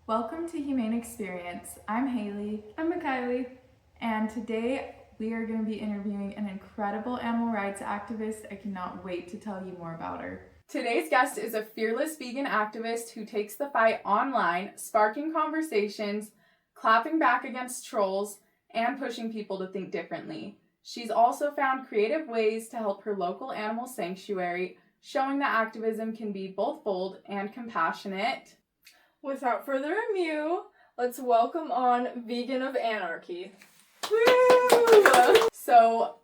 Welcome to Humane Experience. I'm Haley. I'm Kylie. And today we are going to be interviewing an incredible animal rights activist. I cannot wait to tell you more about her. Today's guest is a fearless vegan activist who takes the fight online, sparking conversations, clapping back against trolls, and pushing people to think differently. She's also found creative ways to help her local animal sanctuary, showing that activism can be both bold and compassionate. Without further ado, let's welcome on Vegan of Anarchy. Woo! So,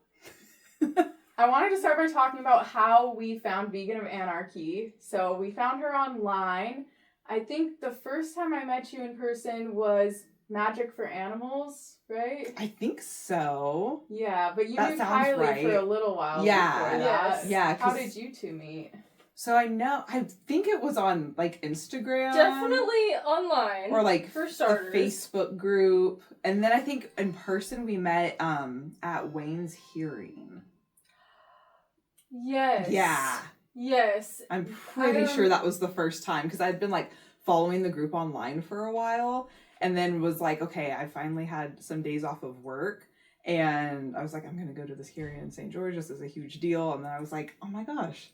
I wanted to start by talking about how we found Vegan of Anarchy. So, we found her online. I think the first time I met you in person was Magic for Animals, right? I think so. Yeah, but you That knew sounds Kylie right. for a little while Yeah. before that. Yes. Yeah. How did you two meet? So I think it was on like Instagram. Definitely online. Or like for a starters. Facebook group. And then I think in person we met at Wayne's hearing. Yes. Yeah. Yes. I'm pretty sure that was the first time because I'd been like following the group online for a while and then was like, okay, I finally had some days off of work and I was like, I'm going to go to this hearing in St. George. This is a huge deal. And then I was like, oh my gosh,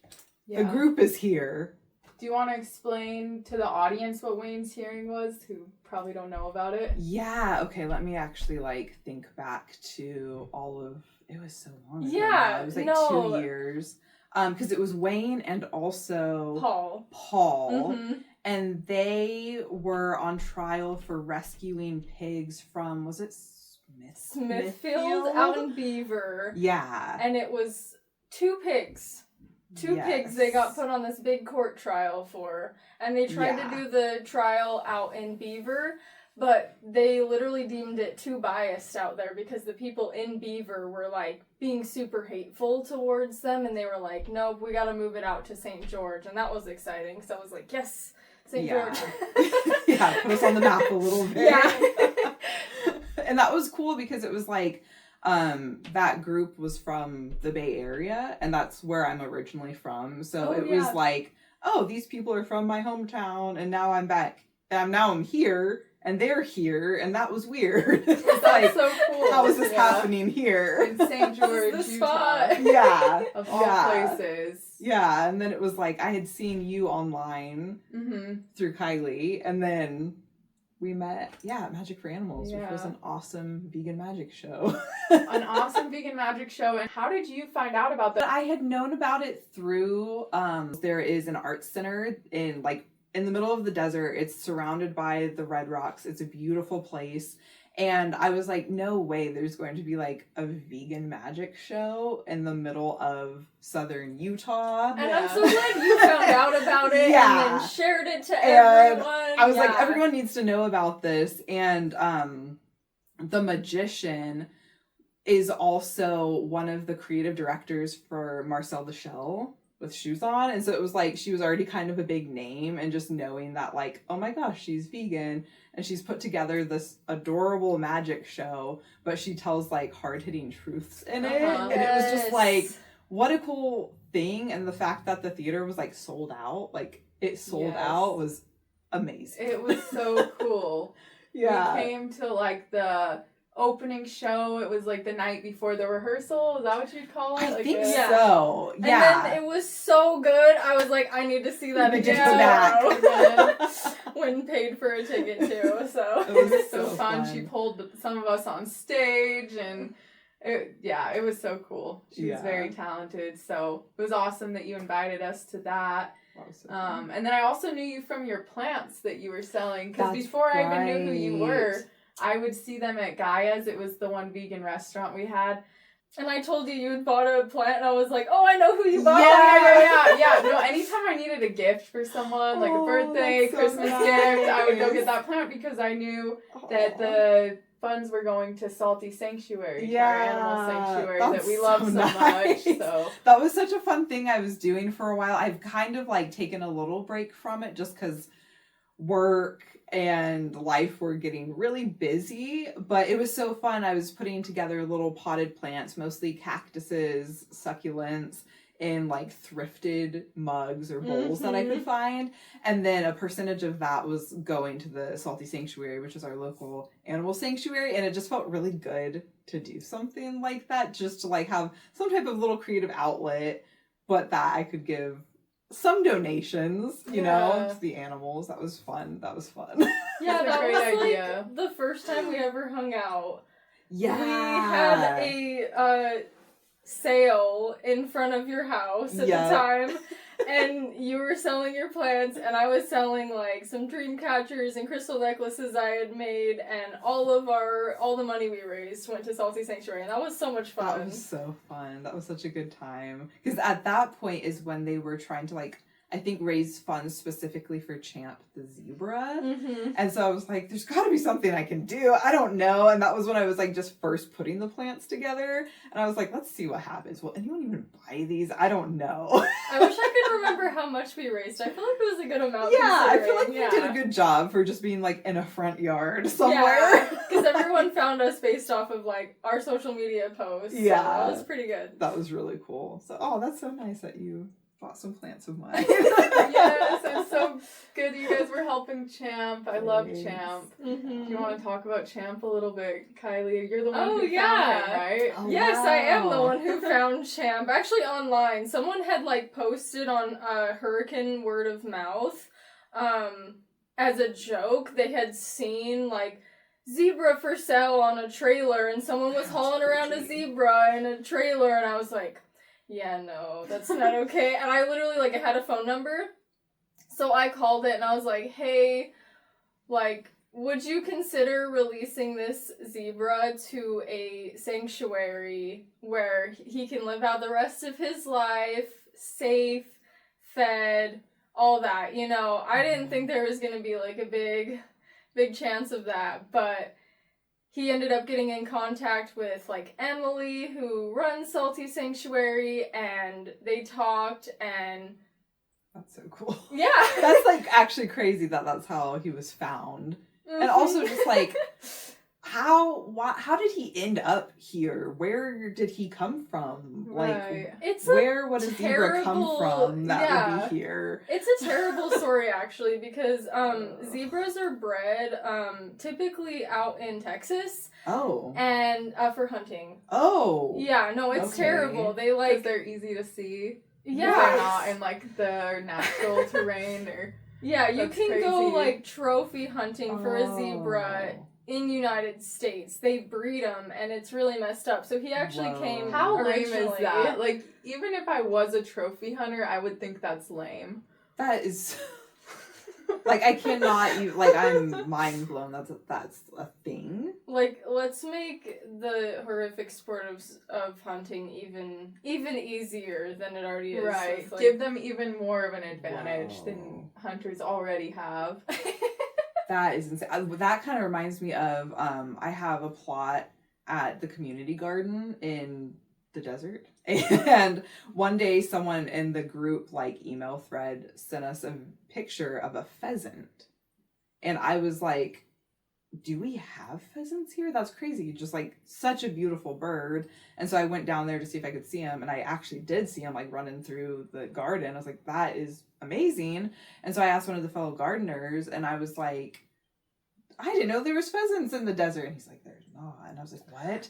the group is here. Do you want to explain to the audience what Wayne's hearing was, who probably don't know about it? Yeah, okay, let me actually like think back to all of it was so long ago. Yeah, now. It was like no. 2 years. Because it was Wayne and also Paul. Mm-hmm. And they were on trial for rescuing pigs from, was it Smithfield out in Beaver. Yeah. And it was 2 pigs. Two pigs they got put on this big court trial for. And they tried to do the trial out in Beaver, but they literally deemed it too biased out there because the people in Beaver were like being super hateful towards them, and they were like, nope, we gotta move it out to St. George. And that was exciting because I was like, yes, St. George. Yeah, put us on the map a little bit. Yeah. And that was cool because it was like that group was from the Bay Area, and that's where I'm originally from. So it was like, oh, these people are from my hometown, and now I'm back. And now I'm here, and they're here, and that was weird. It's like, so cool. how is this happening here? In St. George, This is the Utah. spot. Yeah. Of all places. Yeah, and then it was like, I had seen you online through Kylie, and then we met, at Magic for Animals, which was an awesome vegan magic show. An awesome vegan magic show. And how did you find out about that? I had known about it through, there is an art center in the middle of the desert. It's surrounded by the Red Rocks. It's a beautiful place. And I was like, no way there's going to be like a vegan magic show in the middle of southern Utah. And I'm so glad you found out about it and then shared it to everyone. I was like, everyone needs to know about this. And the magician is also one of the creative directors for Marcel the Shell with Shoes On. And so it was like she was already kind of a big name, and just knowing that like, oh my gosh, she's vegan and she's put together this adorable magic show, but she tells like hard-hitting truths in it. And it was just like, what a cool thing. And the fact that the theater was like sold out, like it sold out, was amazing. It was so cool. We came to like the opening show. It was like the night before the rehearsal. Is that what you'd call it? I think so. Yeah. And then it was so good. I was like, I need to see that again. When paid for a ticket too. So it was so fun. She pulled some of us on stage, and it was so cool. She was very talented. So it was awesome that you invited us to that. And then I also knew you from your plants that you were selling, because before I even knew who you were, I would see them at Gaia's. It was the one vegan restaurant we had. And I told you you'd bought a plant, and I was like, oh, I know who you bought. Yeah. No, anytime I needed a gift for someone, like a birthday, Christmas gift, I would go get that plant because I knew that the funds were going to Salty Sanctuary, our animal sanctuary that we love so much. So that was such a fun thing I was doing for a while. I've kind of like taken a little break from it just because work and life were getting really busy, but it was so fun. I was putting together little potted plants, mostly cactuses, succulents, in like thrifted mugs or bowls that I could find. And then a percentage of that was going to the Salty Sanctuary, which is our local animal sanctuary. And it just felt really good to do something like that, just to like have some type of little creative outlet, but that I could give some donations, you know, to the animals. That was fun. Yeah, That's a great idea. Like the first time we ever hung out. Yeah. We had a sale in front of your house at the time, and you were selling your plants, and I was selling like some dream catchers and crystal necklaces I had made, and all the money we raised went to Salty Sanctuary, and that was so much fun. That was so fun. That was such a good time. Because at that point is when they were trying to like, I think, raise funds specifically for Champ the zebra. And so I was like, there's got to be something I can do. I don't know. And that was when I was like just first putting the plants together. And I was like, let's see what happens. Will anyone even buy these? I don't know. I wish I could remember how much we raised. I feel like it was a good amount. Yeah, I feel like we did a good job for just being like in a front yard somewhere. Yeah, because everyone found us based off of like our social media posts. Yeah. So that was pretty good. That was really cool. So, that's so nice that you bought some plants of mine. Yes, it's so good you guys were helping Champ. I love Champ. Do you want to talk about Champ a little bit, Kylie? You're the one who found him, right? Oh, yes, wow. I am the one who found Champ. Actually, online, someone had like posted on Hurricane Word of Mouth, as a joke. They had seen like zebra for sale on a trailer, and someone was hauling around a zebra in a trailer, and I was like, yeah, no, that's not okay. And I literally, like, I had a phone number, so I called it, and I was like, hey, like, would you consider releasing this zebra to a sanctuary where he can live out the rest of his life, safe, fed, all that, you know? I didn't think there was gonna be, like, a big chance of that, but he ended up getting in contact with, like, Emily, who runs Salty Sanctuary, and they talked, and... That's so cool. Yeah! That's, like, actually crazy that that's how he was found. And also just, like, how did he end up here? Where did he come from? Like, it's where would a zebra come from that would be here? It's a terrible story, actually, because zebras are bred typically out in Texas. Oh. And for hunting. Oh. Yeah, no, it's terrible. They like... Because they're easy to see. Yeah. They're not in, like, the natural terrain or... Yeah, you can crazy. go, like, trophy hunting for a zebra in United States. They breed them, and it's really messed up. So he actually came How lame originally. is that? Like, even if I was a trophy hunter, I would think that's lame. That is... like, I cannot even... Like, I'm mind blown that's a thing. Like, let's make the horrific sport of hunting even easier than it already is. Right. So like... Give them even more of an advantage than hunters already have. That is insane. That kind of reminds me of, I have a plot at the community garden in the desert. And one day someone in the group, like, email thread sent us a picture of a pheasant. And I was like, do we have pheasants here? That's crazy. Just, like, such a beautiful bird. And so I went down there to see if I could see him. And I actually did see him, like, running through the garden. I was like, that is amazing. And so I asked one of the fellow gardeners, and I was like, I didn't know there was pheasants in the desert. And he's like, there's not. And I was like, what?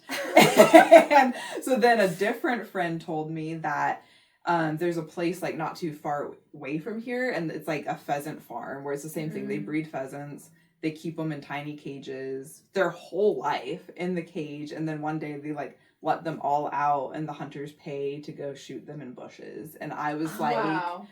And so then a different friend told me that there's a place, like, not too far away from here, and it's like a pheasant farm where it's the same thing. They breed pheasants. They keep them in tiny cages their whole life in the cage, and then one day they, like, let them all out, and the hunters pay to go shoot them in bushes. And I was like, wow.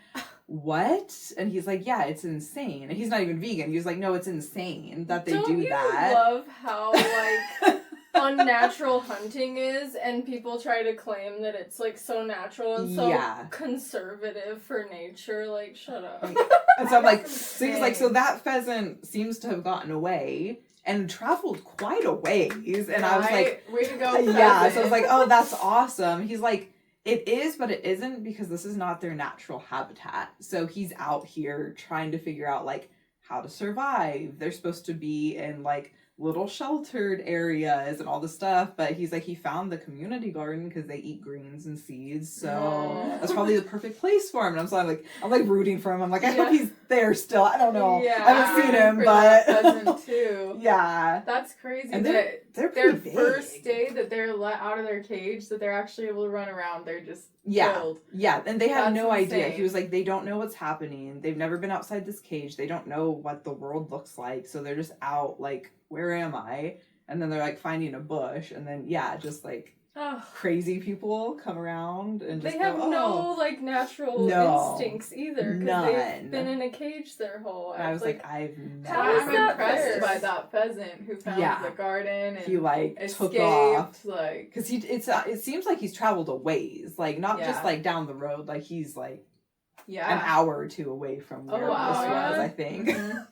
What? And he's like, yeah, it's insane. And he's not even vegan. He was like, no, it's insane that they do that. I love how, like, unnatural hunting is, and people try to claim that it's, like, so natural and so conservative for nature. Like, shut up. And so I'm like, so he's like, so that pheasant seems to have gotten away and traveled quite a ways. And I was like, way to go, yeah. pheasant. So I was like, oh, that's awesome. He's like, it is, but it isn't, because this is not their natural habitat. So he's out here trying to figure out, like, how to survive. They're supposed to be in, like, little sheltered areas and all the stuff, but he's like, he found the community garden because they eat greens and seeds, so that's probably the perfect place for him. And I'm like rooting for him. I'm like, I hope he's there still. I don't know. Yeah, I haven't seen him, but pheasant too. Yeah, that's crazy. And they're their big. First day that they're let out of their cage, that they're actually able to run around, they're just killed. Yeah, and they have no insane. idea. He was like, they don't know what's happening. They've never been outside this cage. They don't know what the world looks like, so they're just out like, where am I? And then they're like finding a bush, and then just like crazy people come around and just they have no like natural instincts either, because they've been in a cage their whole life. And I was like I'm that impressed fair? by that pheasant who found the garden and he like escaped, took off, like, because it seems like he's traveled a ways, like not just like down the road, like he's like an hour or two away from where this was, I think.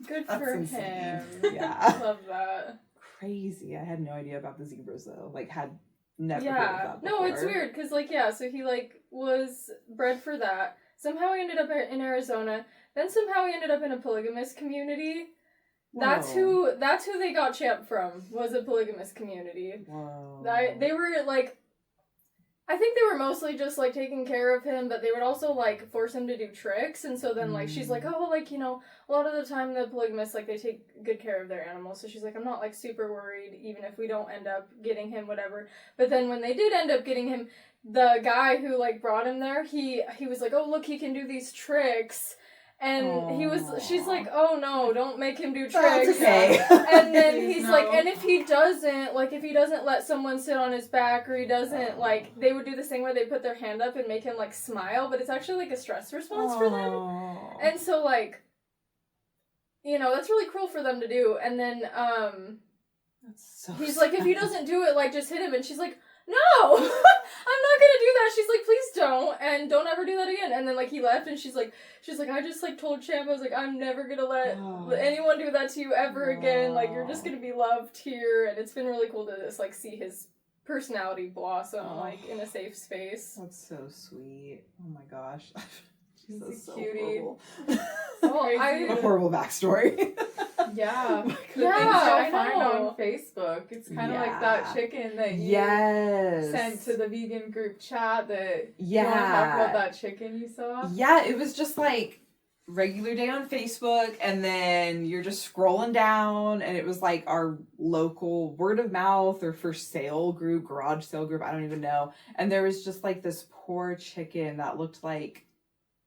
Good for him. Yeah. Love that. Crazy. I had no idea about the zebras though. Like, had never heard of that before. No, it's weird because so he like was bred for that. Somehow he ended up in Arizona. Then somehow he ended up in a polygamous community. That's who they got Champ from, was a polygamous community. Whoa. They were like, I think they were mostly just like taking care of him, but they would also like force him to do tricks. And so then like she's like, oh, like, you know, a lot of the time the polygamists, like, they take good care of their animals. So she's like, I'm not like super worried even if we don't end up getting him, whatever. But then when they did end up getting him, the guy who like brought him there, he was like, oh, look, he can do these tricks. And she's like, oh no, don't make him do tricks. That's okay. And then he's like, and if he doesn't let someone sit on his back, or he doesn't, like, they would do this thing where they put their hand up and make him like smile, but it's actually like a stress response for them. And so like, you know, that's really cruel for them to do. And then he's like, if he doesn't do it, like, just hit him. And she's like, no, I'm not gonna do that. She's like, please don't, and don't ever do that again. And then like he left, and she's like, I just like told Champ, I was like, I'm never gonna let anyone do that to you ever again. Like, you're just gonna be loved here. And it's been really cool to just like see his personality blossom like in a safe space. That's so sweet. Oh my gosh. He's a so cutie. A horrible backstory. Yeah. The things you'll find on Facebook. It's kind of like that chicken that you sent to the vegan group chat that you want to talk about that chicken you saw? Yeah, it was just like regular day on Facebook, and then you're just scrolling down, and it was like our local word of mouth or for sale group, garage sale group, I don't even know. And there was just like this poor chicken that looked like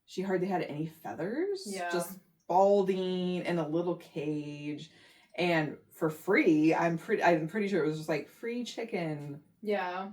she hardly had any feathers. Yeah. Just balding in a little cage, and for free. I'm pretty sure it was just like free chicken. Yeah.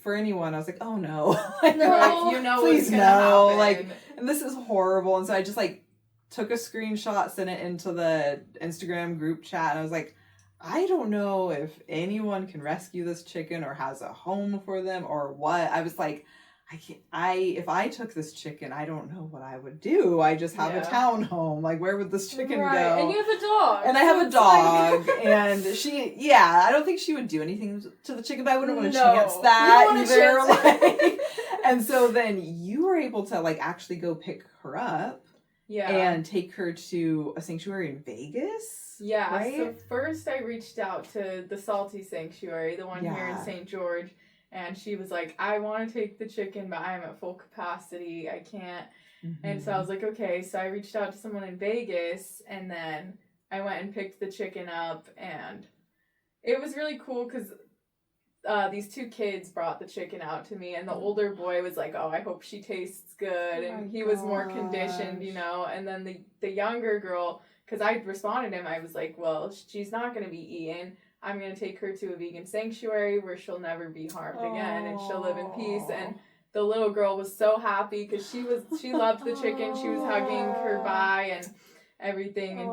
For anyone. I was like, oh no. Like, no, you know, please no. Happen. Like, and this is horrible. And so I just like took a screenshot, sent it into the Instagram group chat, and I was like, I don't know if anyone can rescue this chicken or has a home for them or what. I was like, if I took this chicken, I don't know what I would do. I just have a townhome. Like, where would this chicken go? And you have a dog. And I have a dog. Like... and she, I don't think she would do anything to the chicken, but I wouldn't want to chance that either. Like, and so then you were able to like actually go pick her up. Yeah. And take her to a sanctuary in Vegas. Yeah. Right? So first I reached out to the Salty Sanctuary, the one here in St. George. And she was like, I want to take the chicken, but I'm at full capacity. I can't. Mm-hmm. And so I was like, okay. So I reached out to someone in Vegas, and then I went and picked the chicken up. And it was really cool because these two kids brought the chicken out to me. And the older boy was like, oh, I hope she tastes good. And he was more conditioned, you know. And then the younger girl, because I responded to him, I was like, well, she's not going to be eaten. I'm going to take her to a vegan sanctuary where she'll never be harmed again, and she'll live in peace. And the little girl was so happy because she loved the chicken. She was hugging her bye and everything. And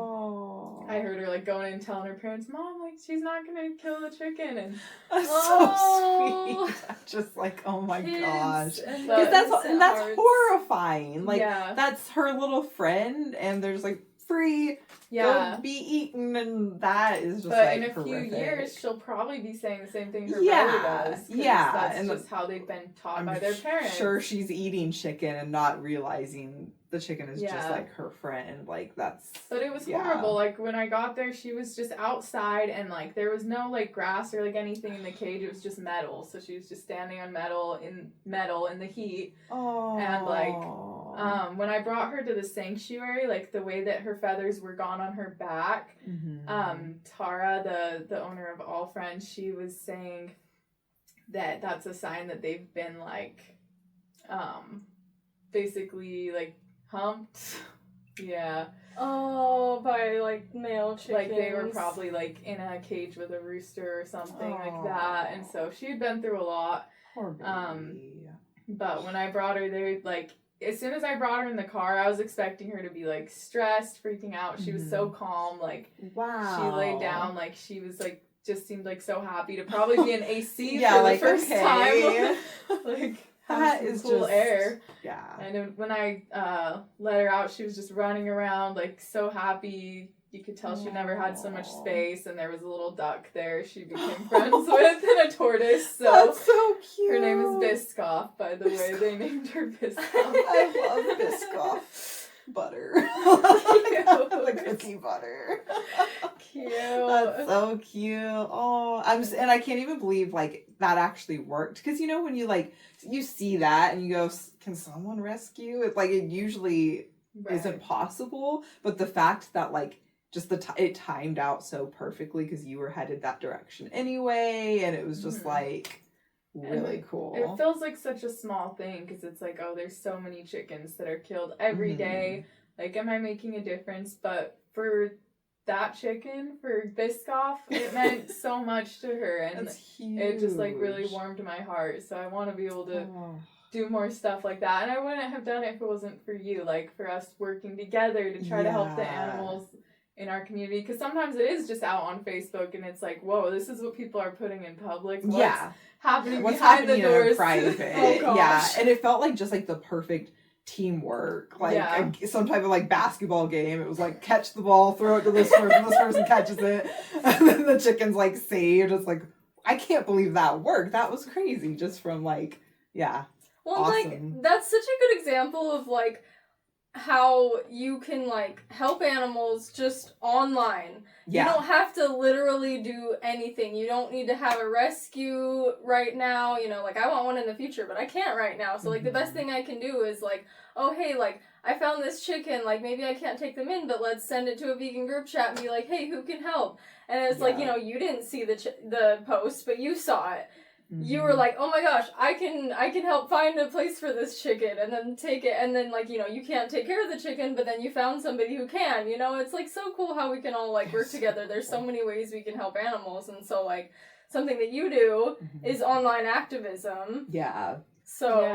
I heard her like going and telling her parents, Mom, like, she's not going to kill the chicken. And that's so sweet. Just like, oh my gosh. Because that's horrifying. Like, that's her little friend, and there's like free go be eaten, and that is just but in a few years she'll probably be saying the same thing her brother does. That's and just how they've been taught by their parents. Sure, she's eating chicken and not realizing the chicken is just like her friend. Like that's. But it was horrible. Like when I got there, she was just outside, and like there was no like grass or like anything in the cage. It was just metal. So she was just standing on metal in the heat. Oh. And like when I brought her to the sanctuary, like the way that her feathers were gone on her back, Tara, the owner of All Friends, she was saying that that's a sign that they've been like basically like humped. Yeah. Oh, by like male chickens. Like they were probably like in a cage with a rooster or something like that. And so she had been through a lot. Poor baby. But when I brought her there, like as soon as I brought her in the car, I was expecting her to be like stressed, freaking out. She was so calm. Like she laid down, like she was like just seemed like so happy to probably be in AC for the first time. Like that is cool just, air. Yeah. And when I let her out, she was just running around like so happy. You could tell she never had so much space, and there was a little duck there she became friends with, and a tortoise. So that's so cute. Her name is Biscoff, by the way. They named her Biscoff. I love Biscoff. Butter. The cookie butter. Cute. That's so cute. Oh, and I can't even believe like that actually worked, because you know when you like you see that and you go, can someone rescue it? Like it usually isn't possible, but the fact that like just it timed out so perfectly because you were headed that direction anyway, and it was just like really cool. It feels like such a small thing because it's like, oh, there's so many chickens that are killed every day. Like, am I making a difference? But for that chicken, for Biscoff, it meant so much to her, and it just like really warmed my heart. So I want to be able to do more stuff like that, and I wouldn't have done it if it wasn't for you, like for us working together to try to help the animals in our community, because sometimes it is just out on Facebook and it's like, whoa, this is what people are putting in public. What's happening behind the doors? In private. Oh, gosh. And it felt like just like the perfect teamwork, like some type of like basketball game. It was like catch the ball, throw it to this person catches it, and then the chicken's like saved. It's like, I can't believe that worked. That was crazy, just from like well, awesome. Like that's such a good example of like how you can like help animals just online. You don't have to literally do anything. You don't need to have a rescue right now. You know, like I want one in the future, but I can't right now. So like the best thing I can do is like, oh hey, like I found this chicken, like maybe I can't take them in, but let's send it to a vegan group chat and be like, hey, who can help? And it's like, you know, you didn't see the post, but you saw it. You were like, oh my gosh, I can help find a place for this chicken, and then take it, and then like, you know, you can't take care of the chicken, but then you found somebody who can, you know. It's like so cool how we can all like work together. There's so many ways we can help animals, and so like something that you do is online activism. So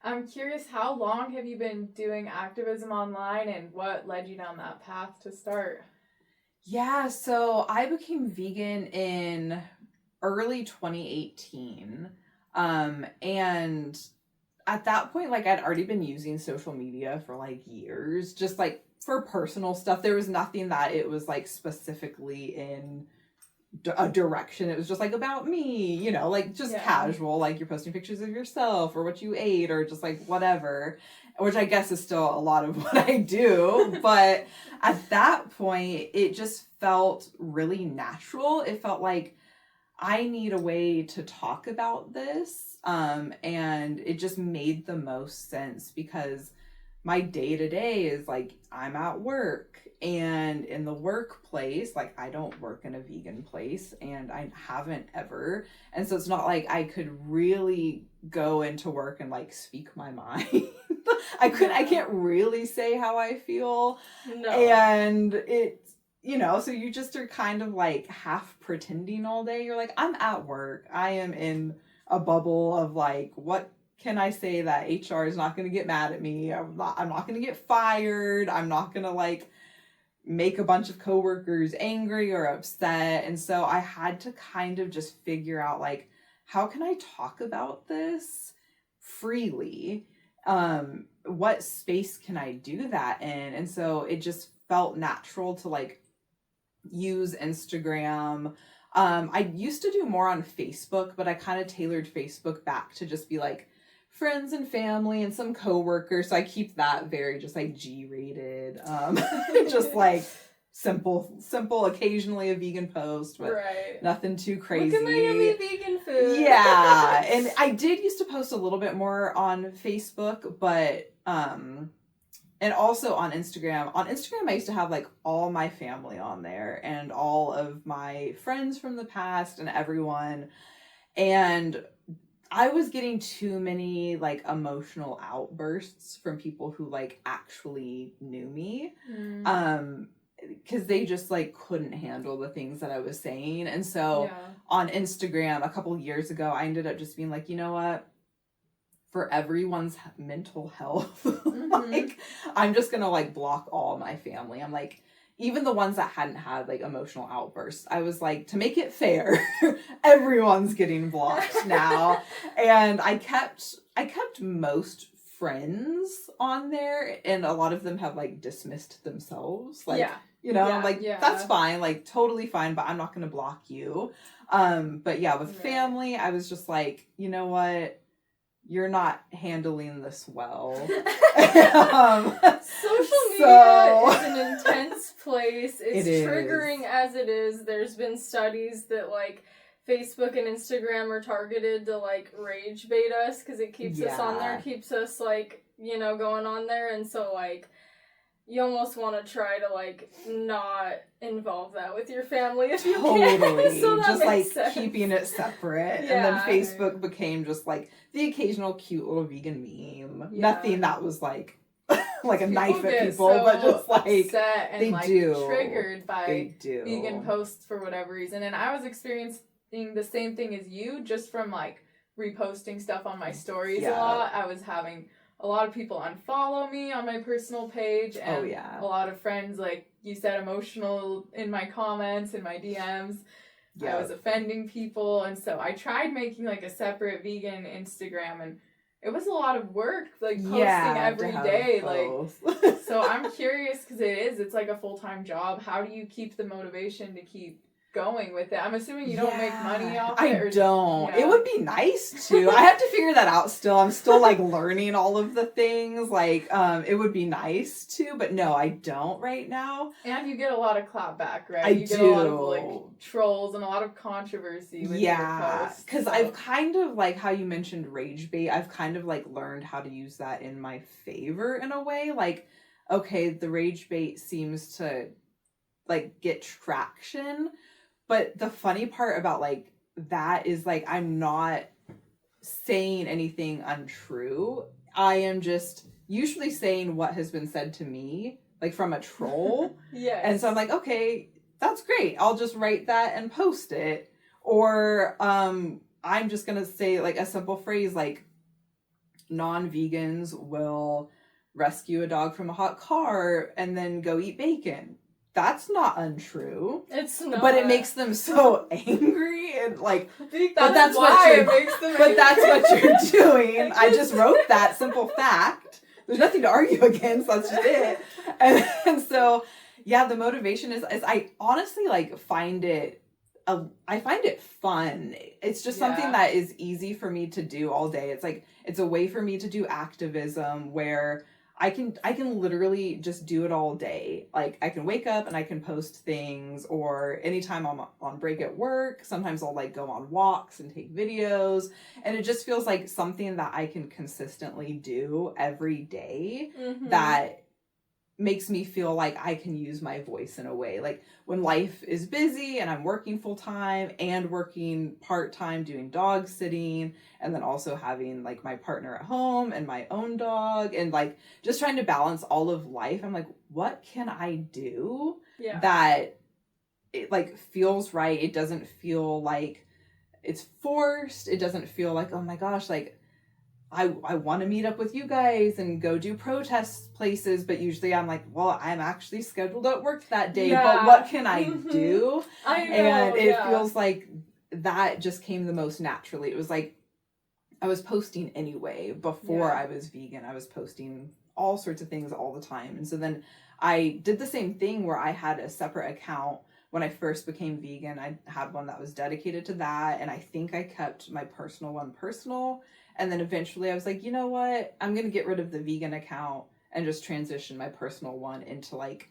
I'm curious, how long have you been doing activism online, and what led you down that path to start? So I became vegan in early 2018, and at that point, like I'd already been using social media for like years, just like for personal stuff. There was nothing that it was like specifically in a direction. It was just like about me, you know, like just casual, like you're posting pictures of yourself or what you ate or just like whatever, which I guess is still a lot of what I do. But at that point, it just felt really natural. It felt like I need a way to talk about this, and it just made the most sense because my day-to-day is like I'm at work, and in the workplace, like I don't work in a vegan place, and I haven't ever, and so it's not like I could really go into work and like speak my mind. I can't really say how I feel, and it's, you know, so you just are kind of like half pretending all day. You're like, I'm at work. I am in a bubble of like, what can I say that HR is not going to get mad at me? I'm not going to get fired. I'm not going to like make a bunch of coworkers angry or upset. And so I had to kind of just figure out like, how can I talk about this freely? What space can I do that in? And so it just felt natural to like use Instagram. I used to do more on Facebook, but I kind of tailored Facebook back to just be like friends and family and some coworkers. So I keep that very just like G-rated. Just like simple, occasionally a vegan post, but nothing too crazy. Look at my yummy vegan food. Yeah. And I did used to post a little bit more on Facebook, but and also on Instagram. On Instagram, I used to have like all my family on there and all of my friends from the past and everyone. And I was getting too many like emotional outbursts from people who like actually knew me. Because they just like couldn't handle the things that I was saying. And so on Instagram a couple years ago, I ended up just being like, you know what? For everyone's mental health, like I'm just gonna like block all my family. I'm like, even the ones that hadn't had like emotional outbursts, I was like, to make it fair, everyone's getting blocked now. And I kept most friends on there, and a lot of them have like dismissed themselves. Like, you know, I'm like, that's fine, like totally fine, but I'm not gonna block you. But yeah, with family, I was just like, you know what? You're not handling this well. Social media is an intense place. It's triggering as it is. There's been studies that like Facebook and Instagram are targeted to like rage bait us because it keeps us on there, keeps us like, you know, going on there. And so like you almost want to try to like not involve that with your family if you can. So that just like sense. Keeping it separate. And then Facebook became just like the occasional cute little vegan meme. Nothing that was like like a knife at people, so but just like upset and they like do triggered by vegan posts for whatever reason. And I was experiencing the same thing as you, just from like reposting stuff on my stories a lot. I was having a lot of people unfollow me on my personal page, and a lot of friends, like you said, emotional in my comments, in my DMs. I was offending people, and so I tried making like a separate vegan Instagram, and it was a lot of work, like posting every day. Like, so I'm curious because it's like a full-time job. How do you keep the motivation to keep going with it? I'm assuming you don't make money off it. I don't. It would be nice to. I have to figure that out still. I'm still like learning all of the things. Like, it would be nice to, but no, I don't right now. And you get a lot of clapback, right? You get a lot of like trolls and a lot of controversy with your posts. Because I've kind of like how you mentioned rage bait. I've kind of like learned how to use that in my favor in a way. Like, okay, the rage bait seems to like get traction. But the funny part about, like, that is, like, I'm not saying anything untrue. I am just usually saying what has been said to me, like, from a troll. And so I'm like, okay, that's great. I'll just write that and post it. Or I'm just going to say, like, a simple phrase, like, non-vegans will rescue a dog from a hot car and then go eat bacon. That's not untrue. It's not. But it makes them so angry and like. That's why it makes them angry. But that's what you're doing. I just wrote that simple fact. There's nothing to argue against. That's just it. And so, the motivation is I honestly like find it. I find it fun. It's just something that is easy for me to do all day. It's like it's a way for me to do activism where I can literally just do it all day. Like, I can wake up and I can post things, or anytime I'm on break at work, sometimes I'll like go on walks and take videos, and it just feels like something that I can consistently do every day that makes me feel like I can use my voice in a way. Like, when life is busy and I'm working full time and working part time doing dog sitting, and then also having like my partner at home and my own dog, and like just trying to balance all of life, I'm like, what can I do that it like feels right? It doesn't feel like it's forced. It doesn't feel like, oh my gosh, like I want to meet up with you guys and go do protest places, but usually I'm like, well, I'm actually scheduled at work that day, but what can I do? I know, and it feels like that just came the most naturally. It was like I was posting anyway. Before I was vegan, I was posting all sorts of things all the time. And so then I did the same thing where I had a separate account when I first became vegan, I had one that was dedicated to that, and I think I kept my personal one personal. And then eventually I was like, you know what? I'm going to get rid of the vegan account and just transition my personal one into like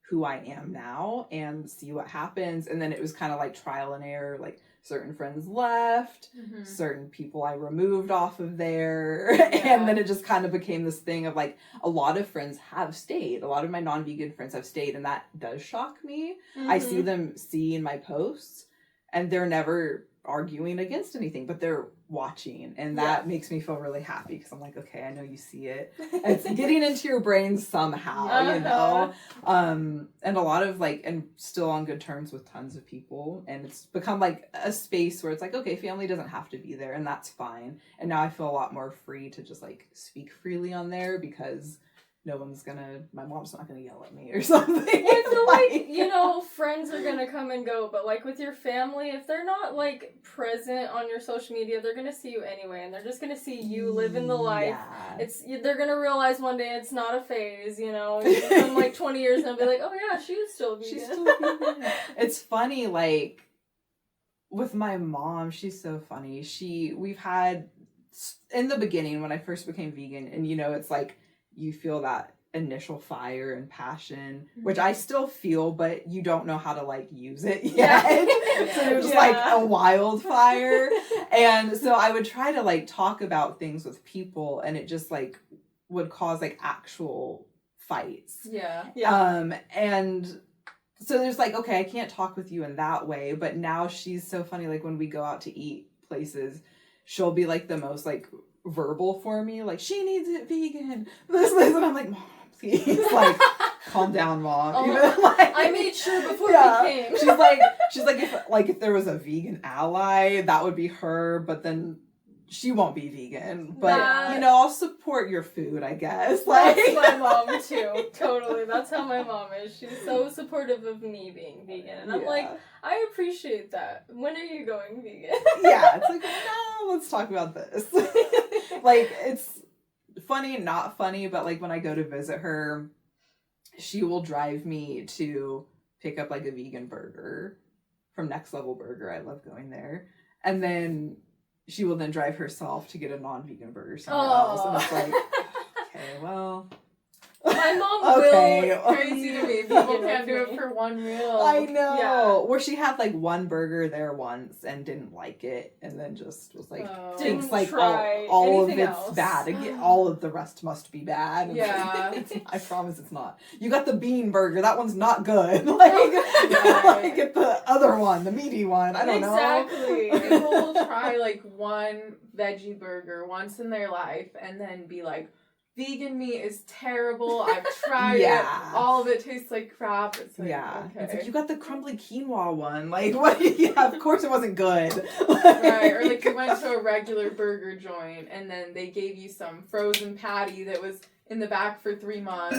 who I am now and see what happens. And then it was kind of like trial and error. Like certain friends left, certain people I removed off of there. Yeah. And then it just kind of became this thing of like a lot of friends have stayed. A lot of my non-vegan friends have stayed, and that does shock me. I see them seeing my posts and they're never arguing against anything, but they're watching, and that makes me feel really happy because I'm like, okay, I know you see it. It's getting into your brain somehow, you know. And a lot of like, and still on good terms with tons of people, and it's become like a space where it's like, okay, family doesn't have to be there, and that's fine. And now I feel a lot more free to just like speak freely on there because my mom's not gonna yell at me or something. I feel like, you know, friends are gonna come and go, but like with your family, if they're not like present on your social media, they're gonna see you anyway, and they're just gonna see you living the life. They're gonna realize one day it's not a phase, you know, in like 20 years and they'll be like, oh yeah, she's still vegan. She's still vegan. It's funny, like, with my mom, she's so funny. We've had, in the beginning when I first became vegan, and you know, it's like, you feel that initial fire and passion, which I still feel, but you don't know how to like use it yet. So it was just like a wildfire. And so I would try to like talk about things with people, and it just like would cause like actual fights. And so there's like, okay, I can't talk with you in that way, but now she's so funny. Like when we go out to eat places, she'll be like the most like verbal for me, like she needs it vegan, this, and I'm like, Mom, please, like, calm down, Mom. Even, like, I made sure before we came. she's like if there was a vegan ally, that would be her, but then she won't be vegan. But you know, I'll support your food, I guess. Like that's my mom too. Totally. That's how my mom is. She's so supportive of me being vegan. And I'm like, I appreciate that. When are you going vegan? It's like, no, let's talk about this. Like, it's funny and not funny, but like when I go to visit her, she will drive me to pick up like a vegan burger from Next Level Burger. I love going there. And then she will then drive herself to get a non-vegan burger somewhere else. And it's like, okay, well. My mom will. Crazy to me. People can't do it for one meal. I know. Yeah. Where she had like one burger there once and didn't like it, and then just was like, didn't like try all of it's else. bad. Again, all of the rest must be bad. And I promise it's not. You got the bean burger. That one's not good. Like get the other one, the meaty one. I don't know. Exactly. People will try like one veggie burger once in their life and then be like, vegan meat is terrible. I've tried it. All of it tastes like crap. It's like, okay. It's like, you got the crumbly quinoa one. Like, what? Of course it wasn't good. Right. Or like you went to a regular burger joint and then they gave you some frozen patty that was in the back for 3 months.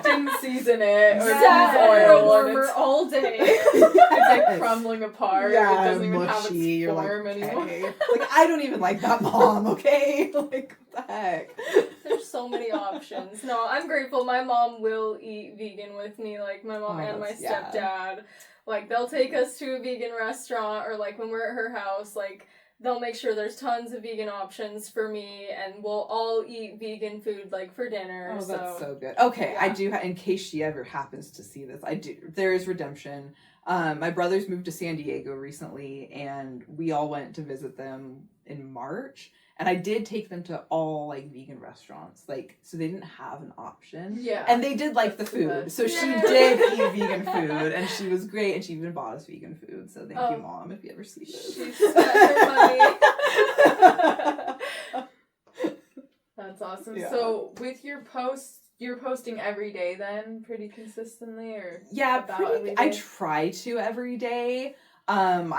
Didn't season it or use oil. Warmer all day. It's like crumbling apart. It doesn't even have its form anymore. Like, I don't even like that, Mom, okay? Like, what the heck? There's so many options. No, I'm grateful. My mom will eat vegan with me, like my mom and my stepdad. Like, they'll take us to a vegan restaurant, or like when we're at her house, like, they'll make sure there's tons of vegan options for me, and we'll all eat vegan food, like, for dinner. Oh, that's so good. Okay, I do, in case she ever happens to see this, there is redemption. My brothers moved to San Diego recently, and we all went to visit them in March, and I did take them to all, like, vegan restaurants, like, so they didn't have an option. Yeah. And they did like the food, so she did eat vegan food, and she was great, and she even bought us vegan food, so thank you, Mom, if you ever see this. She spent her money. That's awesome. Yeah. So with your posts, you're posting every day then, pretty consistently, or I try to every day. I'm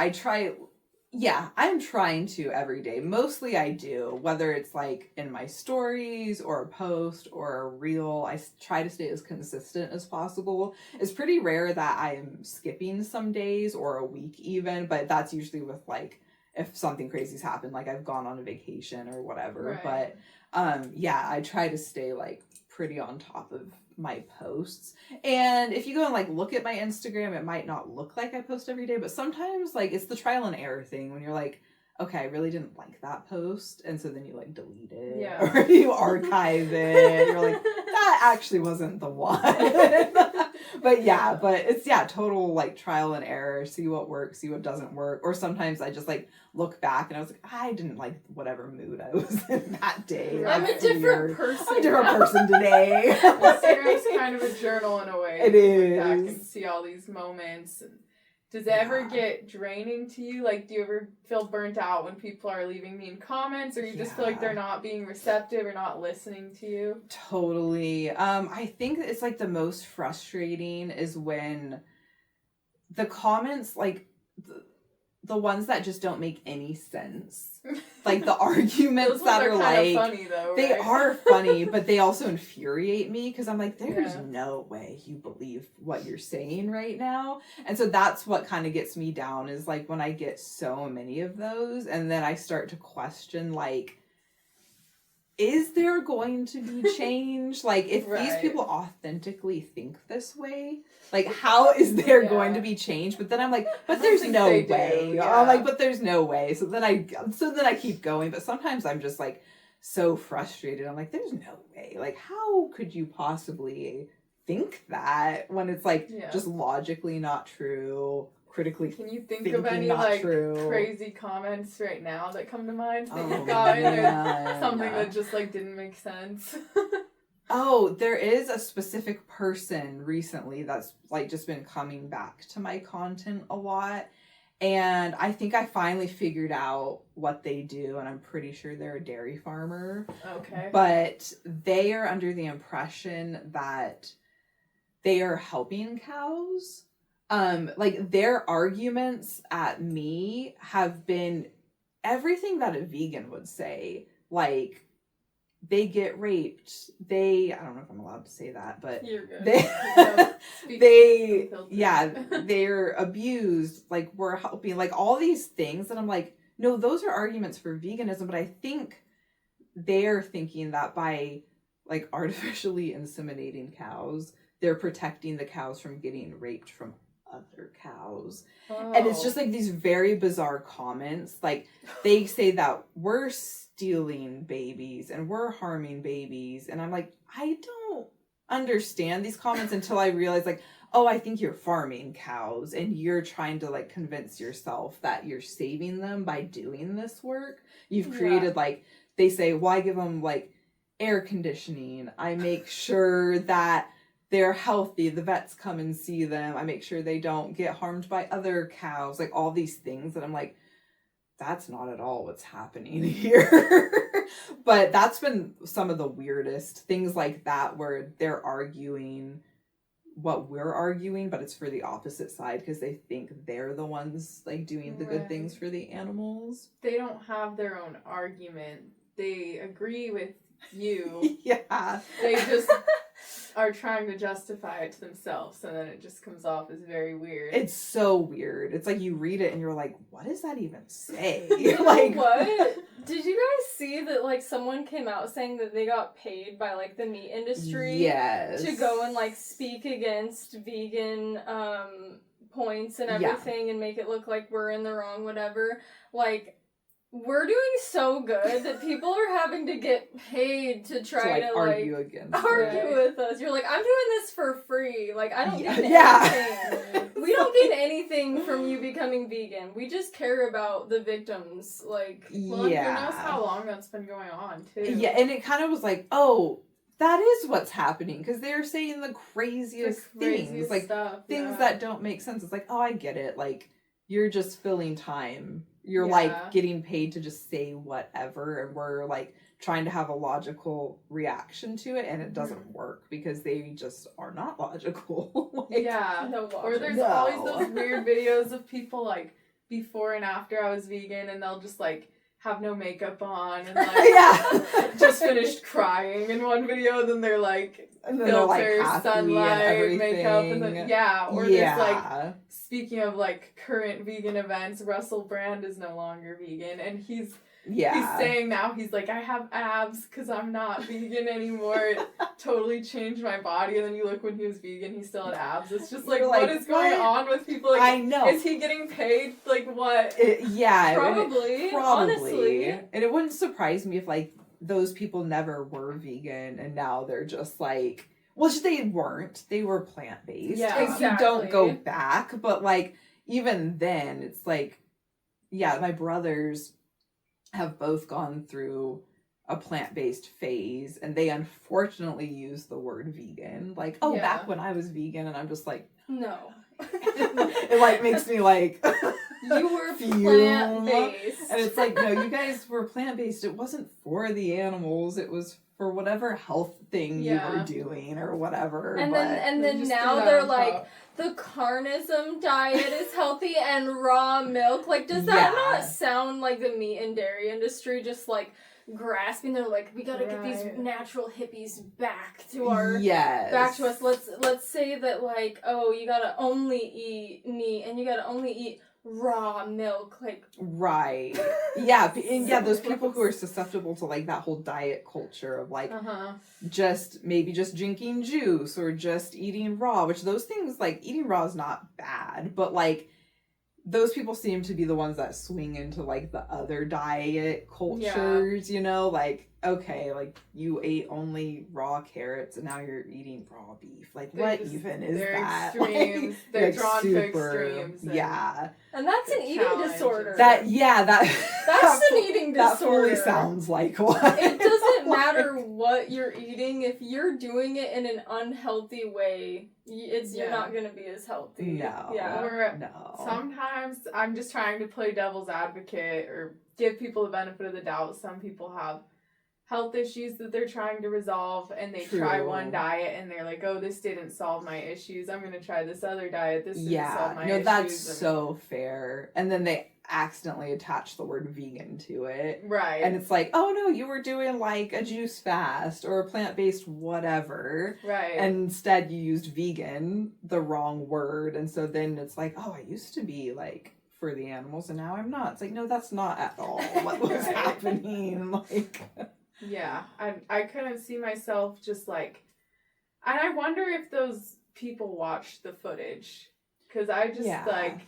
trying to every day. Mostly I do, whether it's like in my stories or a post or a reel. I try to stay as consistent as possible. It's pretty rare that I am skipping some days or a week even, but that's usually with like if something crazy's happened, like I've gone on a vacation or whatever. Right. But I try to stay like pretty on top of my posts. And if you go and like look at my Instagram, it might not look like I post every day, but sometimes like it's the trial and error thing when you're like, okay, I really didn't like that post, and so then you like delete it or you archive it. You're like, that actually wasn't the one. But yeah, but it's total like trial and error. See what works, see what doesn't work. Or sometimes I just like look back and I was like, I didn't like whatever mood I was in that day. I'm a different person. I'm a different person today. Instagram's kind of a journal in a way. It is. Look back and see all these moments. And does it ever get draining to you? Like, do you ever feel burnt out when people are leaving mean comments, or you just feel like they're not being receptive or not listening to you? Totally. I think it's like the most frustrating is when the comments, like the ones that just don't make any sense. Like the arguments that are like funny though, they right? are funny, but they also infuriate me because I'm like, there's no way you believe what you're saying right now. And so that's what kind of gets me down is like when I get so many of those and then I start to question like, is there going to be change? Like if these people authentically think this way, like how is there going to be change? But then I'm like, but there's no way. I'm like, but there's no way. So then I keep going. But sometimes I'm just like so frustrated. I'm like, there's no way. Like how could you possibly think that when it's like just logically not true? Critically, can you think of any like crazy comments right now that come to mind that you've gotten, or something that just like didn't make sense? Oh, there is a specific person recently that's like just been coming back to my content a lot, and I think I finally figured out what they do, and I'm pretty sure they're a dairy farmer. Okay, but they are under the impression that they are helping cows. Like their arguments at me have been everything that a vegan would say. Like they get raped. I don't know if I'm allowed to say that, but you're good. They're abused. Like we're helping, like all these things. And I'm like, no, those are arguments for veganism. But I think they're thinking that by like artificially inseminating cows, they're protecting the cows from getting raped from other cows. And it's just like these very bizarre comments. Like they say that we're stealing babies and we're harming babies, and I'm like, I don't understand these comments until I realize like, oh, I think you're farming cows and you're trying to like convince yourself that you're saving them by doing this work. You've created like, they say, well, I give them like air conditioning, I make sure that they're healthy, the vets come and see them, I make sure they don't get harmed by other cows, like all these things that I'm like, that's not at all what's happening here. But that's been some of the weirdest things like that, where they're arguing what we're arguing, but it's for the opposite side because they think they're the ones like doing the good things for the animals. They don't have their own argument. They agree with you. They just are trying to justify it to themselves, and then it just comes off as very weird. It's so weird. It's like you read it and you're like, what does that even say? Like what? Did you guys see that like someone came out saying that they got paid by like the meat industry to go and like speak against vegan points and everything and make it look like we're in the wrong, whatever? Like, we're doing so good that people are having to get paid to try to argue with us. You're like, I'm doing this for free. Like, I don't gain anything. We don't gain anything from you becoming vegan. We just care about the victims. Like, who knows how long that's been going on, too. Yeah, and it kind of was like, oh, that is what's happening, because they're saying the craziest things. Like, things that don't make sense. It's like, oh, I get it. Like, you're just filling time. You're like getting paid to just say whatever, and we're like trying to have a logical reaction to it, and it doesn't work because they just are not logical. Or there's always those weird videos of people like before and after I was vegan, and they'll just like have no makeup on and like just finished crying in one video, then they're like filter, sunlight, makeup, and then there's like, speaking of like current vegan events, Russell Brand is no longer vegan, and he's Yeah. He's saying now, he's like, I have abs because I'm not vegan anymore. It totally changed my body. And then you look when he was vegan, he still had abs. It's just like, what is going on with people? Like, I know. Is he getting paid? Like, what? Probably. Honestly. And it wouldn't surprise me if, like, those people never were vegan and now they're just like, well, they weren't. They were plant-based. Yeah, exactly. You don't go back. But, like, even then, it's like, yeah, my brothers have both gone through a plant-based phase, and they unfortunately use the word vegan. Like, back when I was vegan, and I'm just like, no. It, like, makes me, like, you were plant-based. And it's like, no, you guys were plant-based. It wasn't for the animals. It was for whatever health thing you were doing or whatever. And then now they're like, the carnism diet is healthy and raw milk. Like, does that not sound like the meat and dairy industry just, like, grasping? They're like, we gotta get these natural hippies back to our... Back to us. Let's say that, like, oh, you gotta only eat meat and you gotta only eat raw milk, like... Right. Yeah, and yeah, those people who are susceptible to, like, that whole diet culture of, like, just drinking juice or just eating raw, which those things, like, eating raw is not bad, but, like, those people seem to be the ones that swing into, like, the other diet cultures, you know? Like, okay, like, you ate only raw carrots and now you're eating raw beef. Like, what even is that? Extremes. Like, they're drawn to extremes. Yeah. And that's an eating disorder. That's an eating disorder. That fully sounds like one. It doesn't matter what you're eating. If you're doing it in an unhealthy way, you're not going to be as healthy. No. Yeah. Or no. Sometimes I'm just trying to play devil's advocate or give people the benefit of the doubt. Some people have health issues that they're trying to resolve, and they try one diet and they're like, oh, this didn't solve my issues, I'm going to try this other diet, this didn't solve my issues. No, that's so fair. And then they accidentally attach the word vegan to it. Right. And it's like, oh no, you were doing like a juice fast or a plant-based whatever. Right. And instead you used vegan, the wrong word. And so then it's like, oh, I used to be like for the animals and now I'm not. It's like, no, that's not at all what was happening. Like... Yeah, I couldn't see myself just like, and I wonder if those people watched the footage, because I just like,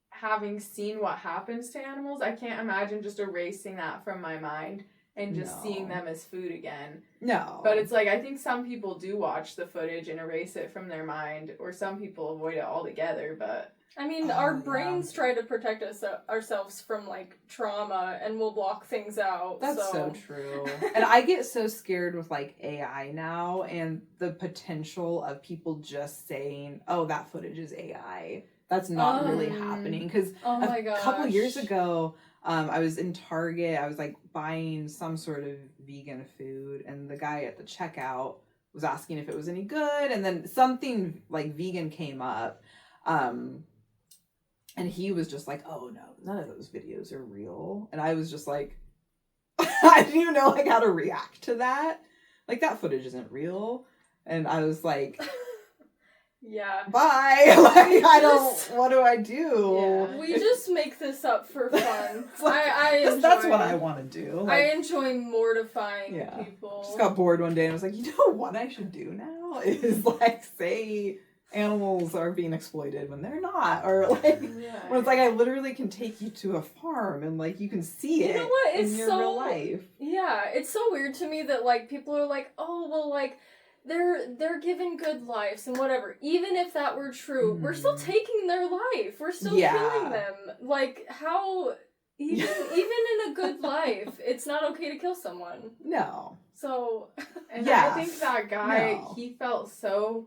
having seen what happens to animals, I can't imagine just erasing that from my mind and just seeing them as food again. No. But it's like, I think some people do watch the footage and erase it from their mind, or some people avoid it altogether, but... I mean, our brains try to protect ourselves from, like, trauma, and we'll block things out. That's so true. And I get so scared with, like, AI now, and the potential of people just saying, oh, that footage is AI. That's not really happening. Because a couple years ago, I was in Target, I was, like, buying some sort of vegan food, and the guy at the checkout was asking if it was any good, and then something, like, vegan came up. And he was just like, oh, no, none of those videos are real. And I was just like, I didn't even know, like, how to react to that. Like, that footage isn't real. And I was like, bye. Like, what do I do? Yeah. We just make this up for fun. Like, I enjoy, that's what I want to do. Like, I enjoy mortifying people. Just got bored one day and I was like, you know what I should do now? Is, like, say... animals are being exploited when they're not, or like when it's like I literally can take you to a farm and like you can see it in your real life. Yeah, it's so weird to me that like people are like, oh well, like they're given good lives and whatever. Even if that were true, we're still taking their life. We're still killing them. Like how even in a good life, it's not okay to kill someone. No. So and I think that guy he felt so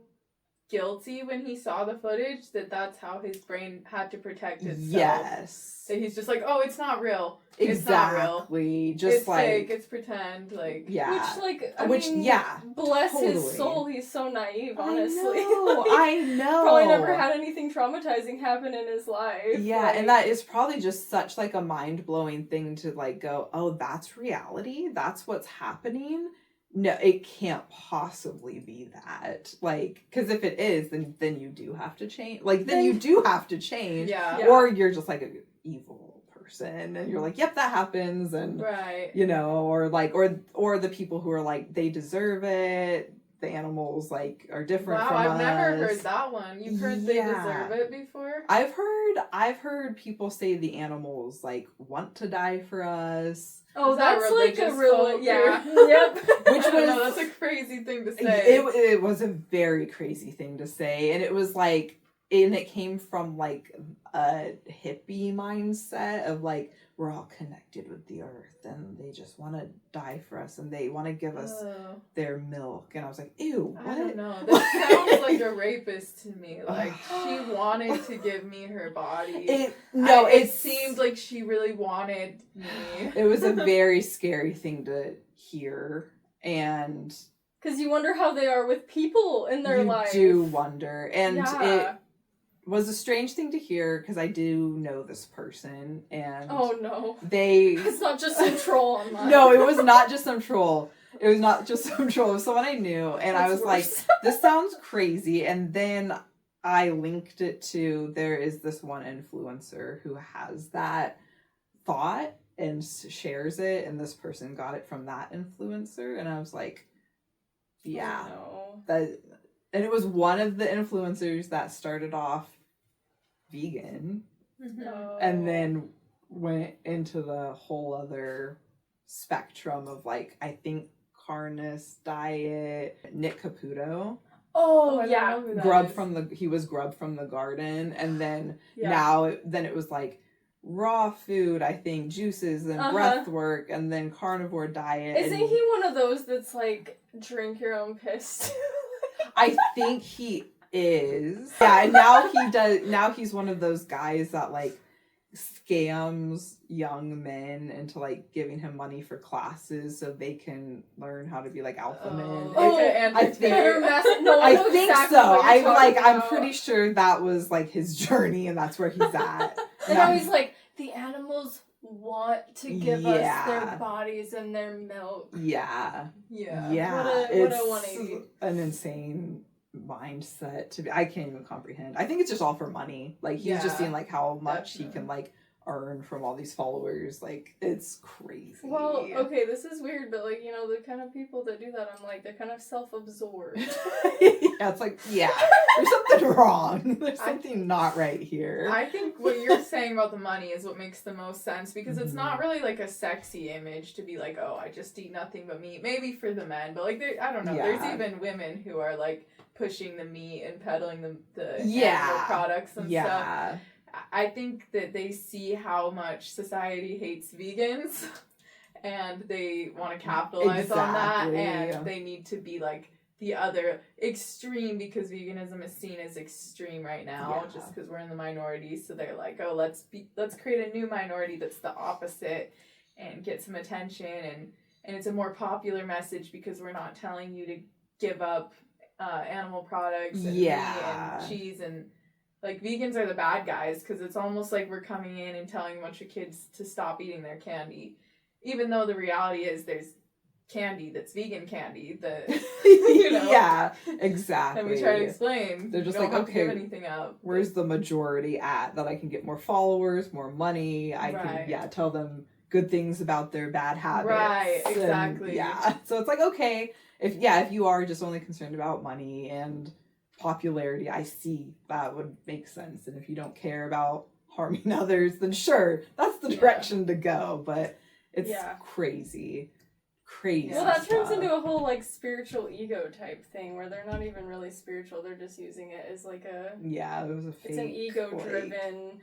guilty when he saw the footage that's how his brain had to protect itself. Yes. So he's just like, oh, it's not real. Exactly. It's not real. Just it's like fake. It's pretend. Like Which like I mean, bless his soul. He's so naive. Honestly, I know. Probably never had anything traumatizing happen in his life. Yeah, like, and that is probably just such like a mind blowing thing to like go, oh, that's reality. That's what's happening. No, it can't possibly be that. Like, because if it is, then you do have to change. Like, then you do have to change. Yeah. Or you're just like an evil person. person, and you're like, yep, that happens, and Right. you know, or like, or the people who are like, they deserve it. The animals like are different Wow, from I've us. never heard that one. You've heard they Yeah. deserve it before? I've heard people say the animals like want to die for us. Oh, Is that that's like a religious real folk, yeah. or- Yep. Which I don't know, was that's a crazy thing to say. it was a very crazy thing to say, and it was like, and it came from like a hippie mindset of like, we're all connected with the earth and they just want to die for us and they want to give us Oh, their milk. And I was like, ew, what? I don't know. That sounds like a rapist to me. Like, she wanted to give me her body. It seemed like she really wanted me. It was a very scary thing to hear, and Because you wonder how they are with people in their life. You do wonder, and Yeah. it was a strange thing to hear because I do know this person, and Oh no. it's not just some troll online. No, it was not just some troll. It was not just some troll. It was someone I knew, and I was like, this sounds crazy. And then I linked it to, there is this one influencer who has that thought and shares it, and this person got it from that influencer, and I was like, yeah, Oh, no. that, and it was one of the influencers that started off vegan No. and then went into the whole other spectrum of like, I think Carnus diet, Nick Caputo, Oh, I don't yeah. know who that is. he was Grub from the Garden, and then Yeah. then it was like raw food, I think, juices and breath work, and then carnivore diet. Isn't he one of those that's like drink your own piss? I think he is. Yeah, and now he does. Now he's one of those guys that like scams young men into like giving him money for classes so they can learn how to be like alpha men. I think I think so. I'm about. pretty sure that was like his journey, and that's where he's at. And now he's like, the animals want to give us Yeah. their bodies and their milk. Yeah. Yeah. Yeah. What a It's 180. an insane mindset to be. I can't even comprehend. I think it's just all for money. Like he's just Yeah, seeing like how much he definitely. can like earn from all these followers. Like it's crazy. Well, okay, this is weird, but like, you know, the kind of people that do that, I'm like, they're kind of self-absorbed. Yeah, it's like, yeah, there's something wrong. There's something not right here. I think what you're saying about the money is what makes the most sense, because it's Mhm. not really like a sexy image to be like, oh, I just eat nothing but meat. Maybe for the men, but like, I don't know. Yeah. There's even women who are like pushing the meat and peddling the Yeah. animal products and stuff. Yeah. I think that they see how much society hates vegans and they want to capitalize on that, Exactly. and they need to be like the other extreme, because veganism is seen as extreme right now, Yeah. just because we're in the minority. So they're like, oh, let's create a new minority that's the opposite and get some attention, and it's a more popular message because we're not telling you to give up animal products and meat and cheese, and like vegans are the bad guys, because it's almost like we're coming in and telling a bunch of kids to stop eating their candy, even though the reality is there's candy that's vegan candy that you know. Yeah, exactly. And we try to explain. They're just you don't like, have to give okay, anything up. where's the majority at that I can get more followers, more money? I Right. can tell them good things about their bad habits. Right, and, exactly. So it's like, okay, if you are just only concerned about money and popularity, I see that would make sense. And if you don't care about harming others, then sure, that's the direction to go. But it's crazy. Well, that turns into a whole like spiritual ego type thing where they're not even really spiritual, they're just using it as like a it was a fake, it's an ego driven,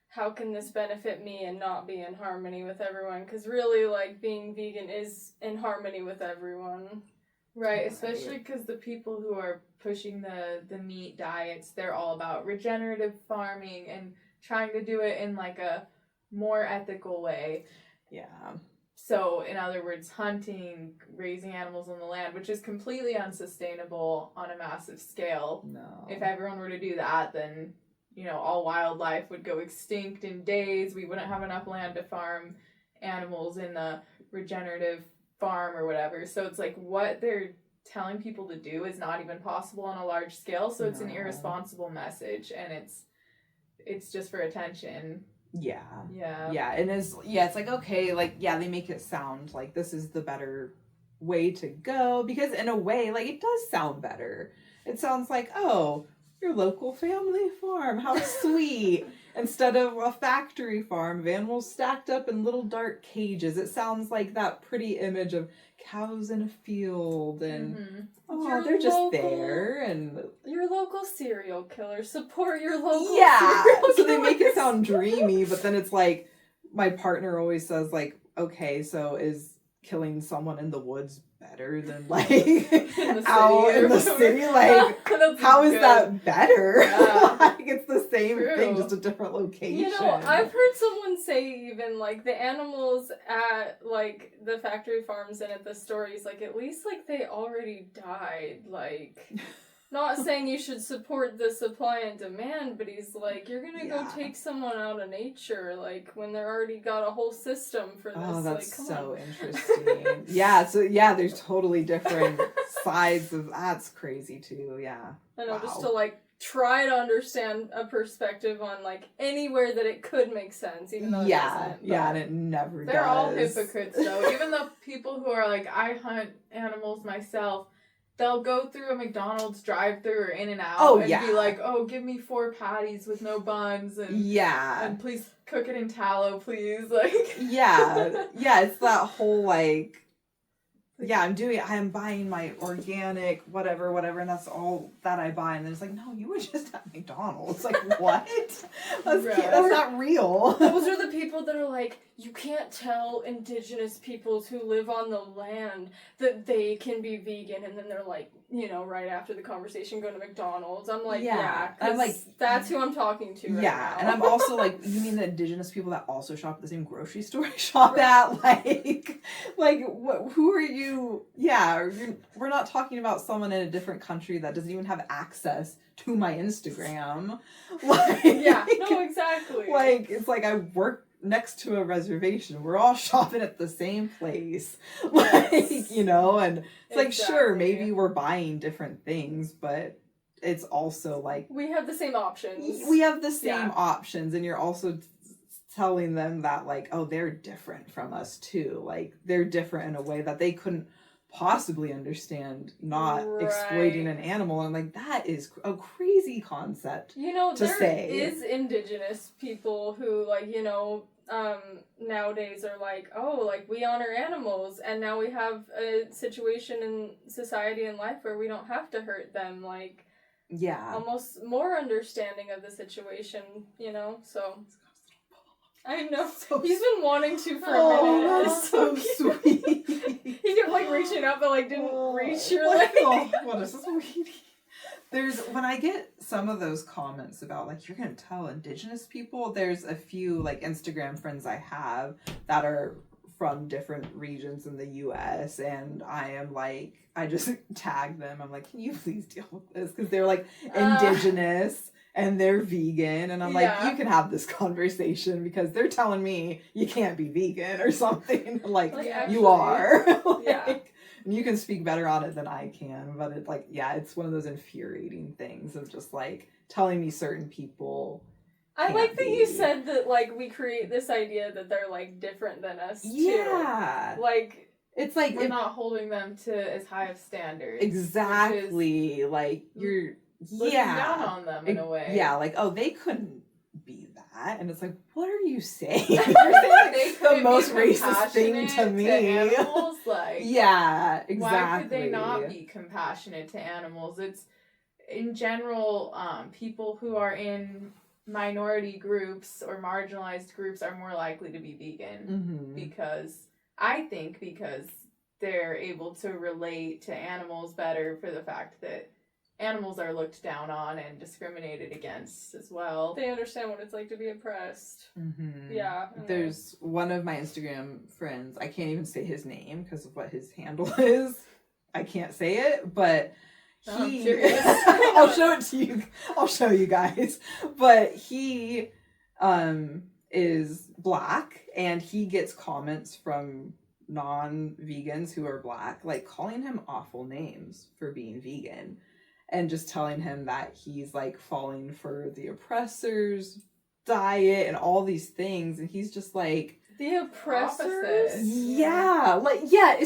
how can this benefit me and not be in harmony with everyone, because really like being vegan is in harmony with everyone. Right, especially because the people who are pushing the meat diets, they're all about regenerative farming and trying to do it in like a more ethical way. Yeah. So, in other words, hunting, raising animals on the land, which is completely unsustainable on a massive scale. No. If everyone were to do that, then, all wildlife would go extinct in days. We wouldn't have enough land to farm animals in the regenerative farm or whatever. So it's like what they're telling people to do is not even possible on a large scale. So it's an irresponsible message, and it's just for attention. Yeah. Yeah. Yeah, and it's like, okay, like, yeah, they make it sound like this is the better way to go, because in a way, like, it does sound better. It sounds like, oh, your local family farm, how sweet. Instead of a factory farm of animals stacked up in little dark cages, it sounds like that pretty image of cows in a field and oh, they're just there, and your local serial killer. Support your local yeah. serial So they make it killers. sound dreamy, but then it's like my partner always says, like, okay, so is killing someone in the woods better than like out in the city? Like, how is that better? Yeah. Like, it's the same True. thing, just a different location. You know, I've heard someone say even, like, the animals at, like, the factory farms and at the stories, like, at least, like, they already died. Like, not saying you should support the supply and demand, but he's like, you're gonna go take someone out of nature, like, when they're already got a whole system for this. Oh, that's like, come so on. interesting. Yeah, so yeah, there's totally different sides of that's crazy too. Yeah. I know, just to, like, try to understand a perspective on, like, anywhere that it could make sense, even though it doesn't. Yeah, and it never does. They're all hypocrites, though. Even the people who are like, I hunt animals myself, they'll go through a McDonald's drive-thru or In-N-Out and be like, oh, give me 4 patties with no buns and please cook it in tallow, please. Like, yeah, it's that whole, like, yeah, I'm buying my organic whatever, and that's all that I buy, and then it's like, no, you were just at McDonald's. Like, what? That's not real. Those are the people that are like, you can't tell indigenous peoples who live on the land that they can be vegan, and then they're like, you know, right after the conversation, go to McDonald's. I'm like, I'm like, that's who I'm talking to right now. And I'm also like, you mean the indigenous people that also shop at the same grocery store I shop at? Like, who are you? Yeah, we're not talking about someone in a different country that doesn't even have access to my Instagram. Like, yeah, no, exactly. Like, it's like I work next to a reservation. We're all shopping at the same place. Like, you know, and it's like, sure, maybe we're buying different things, but it's also like we have the same options. We have the same options, and you're also telling them that, like, oh, they're different from us too. Like, they're different in a way that they couldn't possibly understand not exploiting an animal. And like, that is a crazy concept, you know, to there say. Is indigenous people who, like, you know, nowadays are like, oh, like, we honor animals, and now we have a situation in society and life where we don't have to hurt them, like, almost more understanding of the situation, you know. So I know. He's been wanting to for a minute. That's so sweet. He kept, like, reaching out, but, like, didn't reach your leg. What is this, sweetie? When I get some of those comments about, like, you're gonna tell indigenous people, there's a few, like, Instagram friends I have that are from different regions in the US, and I am like, I just tag them. I'm like, can you please deal with this? Because they're, like, indigenous. And they're vegan, and I'm like, you can have this conversation because they're telling me you can't be vegan or something. Like actually, you are. And you can speak better on it than I can, but it's like, it's one of those infuriating things of just, like, telling me certain people. I like that you said that, like, we create this idea that they're, like, different than us too. Yeah. Like, it's like we're not holding them to as high of standards. Exactly. Like, you're looking down on them in a way. Yeah, like, oh, they couldn't be that. And it's like, what are you saying? You're saying, like, the most racist thing to me. To animals? Like, yeah, exactly. Why could they not be compassionate to animals? It's, in general, people who are in minority groups or marginalized groups are more likely to be vegan. Because they're able to relate to animals better for the fact that animals are looked down on and discriminated against as well. They understand what it's like to be oppressed. Yeah. There's one of my Instagram friends, I can't even say his name because of what his handle is. I can't say it, but I'm curious. I'll show it to you. I'll show you guys. But he is Black, and he gets comments from non-vegans who are Black, like, calling him awful names for being vegan. And just telling him that he's, like, falling for the oppressor's diet and all these things, and he's just like the oppressors. Yeah,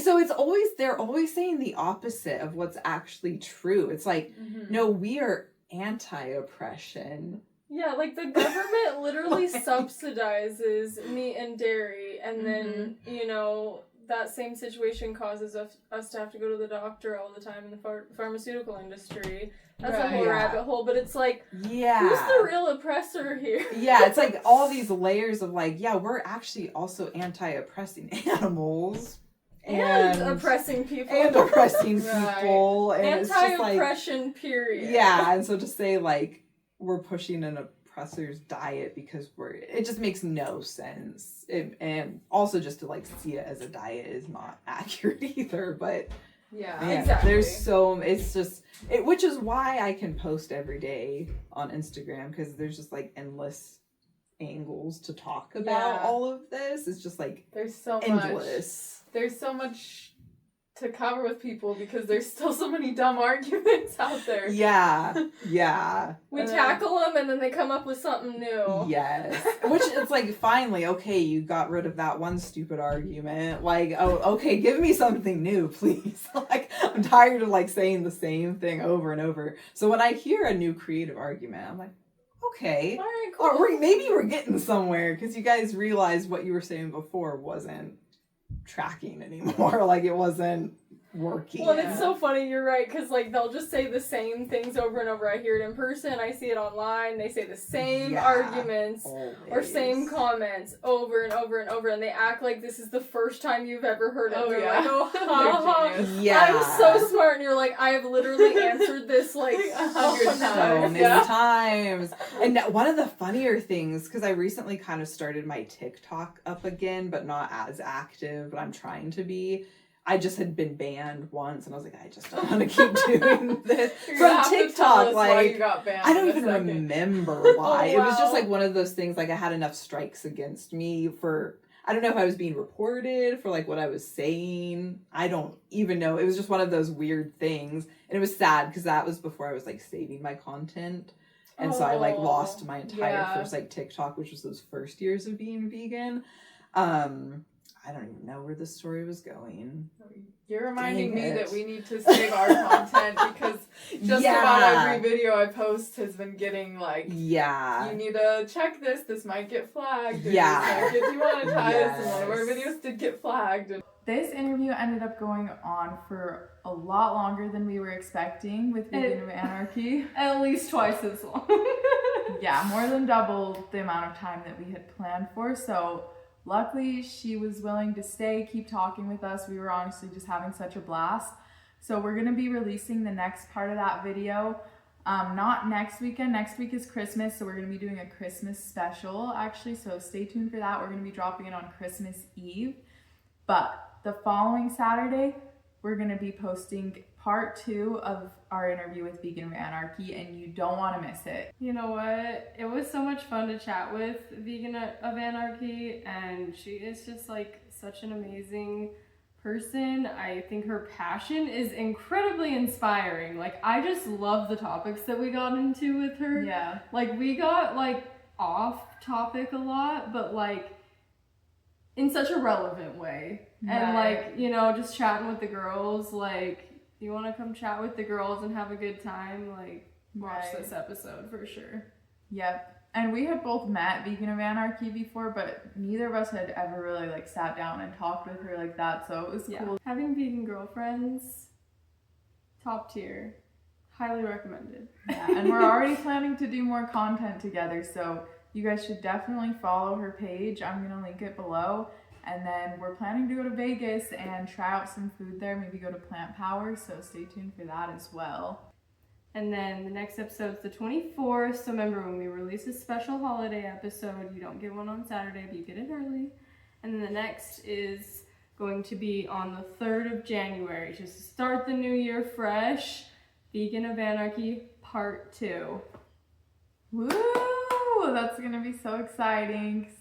so it's always, they're always saying the opposite of what's actually true. It's like, no, we are anti-oppression. Yeah, like the government literally subsidizes meat and dairy, and then, you know, that same situation causes us to have to go to the doctor all the time in the pharmaceutical industry. That's a whole rabbit hole, but it's like, who's the real oppressor here? Yeah, it's like all these layers of like, yeah, we're actually also anti-oppressing animals. And oppressing people. And oppressing people. And anti-oppression, like, period. Yeah, and so to say like, we're pushing an oppressor's diet because it just makes no sense. And also just to like see it as a diet is not accurate either, but exactly. It's just, which is why I can post every day on Instagram, because there's just like endless angles to talk about all of this. It's just like, there's so endless. There's so much to cover with people because there's still so many dumb arguments out there. Yeah. We tackle them and then they come up with something new. Yes. Which it's like, finally, okay, you got rid of that one stupid argument. Like, oh, okay, give me something new, please. Like, I'm tired of like saying the same thing over and over. So when I hear a new creative argument, I'm like, okay, all right, cool. Maybe we're getting somewhere, because you guys realized what you were saying before wasn't tracking anymore. Like, it wasn't working. Well, it's so funny, you're right, because like they'll just say the same things over and over. I hear it in person, I see it online, they say the same arguments or same comments over and over and over, and they act like this is the first time you've ever heard it. I'm so smart, and you're like, I have literally answered this like 100 times. So many times. And one of the funnier things, because I recently kind of started my TikTok up again, but not as active, but I'm trying to be. I just had been banned once, and I was like, I just don't want to keep doing this from TikTok. Like, I don't even remember why. It was just like one of those things. Like, I had enough strikes against me for, I don't know if I was being reported for like what I was saying. I don't even know. It was just one of those weird things, and it was sad because that was before I was like saving my content, and so I like lost my entire first like TikTok, which was those first years of being vegan. I don't even know where the story was going. You're reminding me that we need to save our content, because just about every video I post has been getting like, you need to check this. This might get flagged. Or this might get demonetized. And one of our videos did get flagged. This interview ended up going on for a lot longer than we were expecting with Vegan of Anarchy. At least twice as long. More than double the amount of time that we had planned for. So luckily, she was willing to stay, keep talking with us. We were honestly just having such a blast. So we're going to be releasing the next part of that video. Not next weekend. Next week is Christmas, so we're going to be doing a Christmas special, actually. So stay tuned for that. We're going to be dropping it on Christmas Eve. But the following Saturday, we're going to be posting part 2 of our interview with Vegan of Anarchy, and you don't want to miss it. You know what? It was so much fun to chat with Vegan of Anarchy, and she is just like such an amazing person. I think her passion is incredibly inspiring. Like, I just love the topics that we got into with her. Yeah. Like, we got like off topic a lot, but like in such a relevant way. And like, you know, just chatting with the girls, like, you want to come chat with the girls and have a good time, like, watch this episode for sure. Yep. And we had both met Vegan of Anarchy before, but neither of us had ever really like sat down and talked with her like that, so it was cool. Having vegan girlfriends, top tier. Highly recommended. Yeah, and we're already planning to do more content together, so you guys should definitely follow her page. I'm going to link it below. And then we're planning to go to Vegas and try out some food there, maybe go to Plant Power, so stay tuned for that as well. And then the next episode's the 24th, so remember, when we release a special holiday episode, you don't get one on Saturday, but you get it early. And then the next is going to be on the 3rd of January, just to start the new year fresh. Vegan of Anarchy Part 2. Woo! That's going to be so exciting.